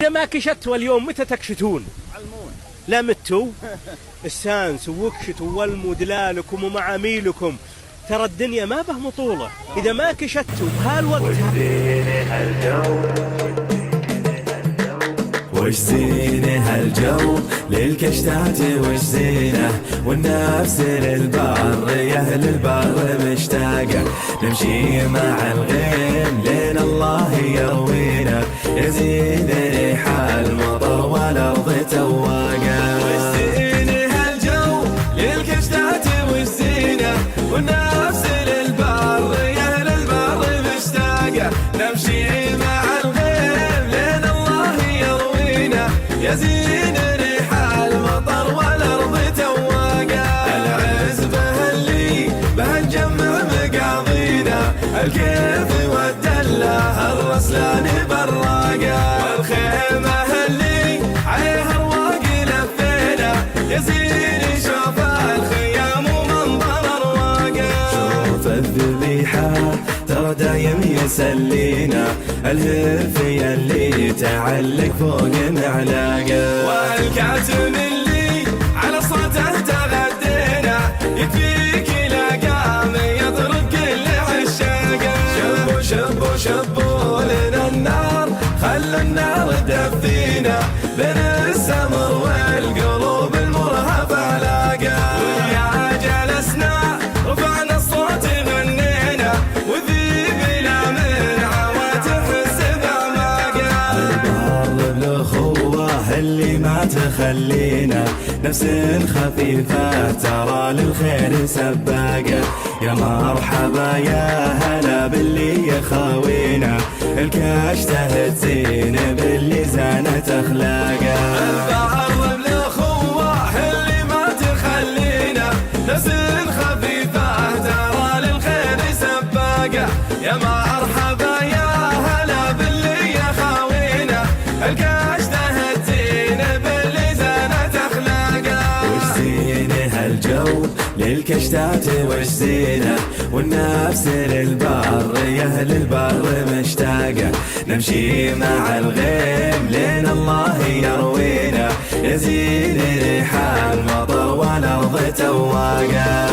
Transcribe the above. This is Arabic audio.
إذا ما كشتوا اليوم متى تكشتون؟ لا متوا السانس ووكشتوا والموا دلالكم ومعاميلكم، ترى الدنيا ما به مطولة إذا ما كشتوا بهالوقت. وش زينه هالجو للكشتات وش زينه، والنفس للبر يا اهل البر مشتاقه، نمشي مع الغيم لين الله يروينا، يزين ريح المطر والارض تواقه. وش زينه هالجو للكشتات وش زينه، والنفس للبر يا اهل البر مشتاقه، نمشي مع يزين ريح المطر والارض تواقه. العزبه اللي بهالجمع مقاضينا، الكيف والدله الرسلان براقه، والخيمه اللي عليها رواق لفينا، يزين شوف الخيام ومنظر رواقه. شوف الذبيحه ترى دايم يسلينا، الهرفي اللي تعلق فوق معلاقه، والكاتم اللي على صوته تغدينا، يكفيك لقام يضرب كل عشاقه. شبوا شبوا شبوا لنا النار، خلوا النار تدفينا، بين السمر والقلوب المرهفه علاقه. ويا جلسنا رفعنا الصوت غنينا، وذي بلا من عواتف السبع بالأخوة اللي ما تخلينا، نفس خفيفة ترى للخير سباقة. يا مرحبا يا هلا باللي يخاوينا، الكشتة تزين باللي زانت أخلاقه. البعر بالأخوة اللي ما تخلينا، نفس خفيفة ترى للخير سباقة. يا مرحبا يا هلا باللي يخاوينا، الكشتة تزين باللي زانت أخلاقه. وش زينه هالجو للكشتات وش زينه، والنفس للبر يا اهل البر مشتاقه، نمشي مع الغيم لين الله يروينا، يزين ريح المطر والارض تواقه.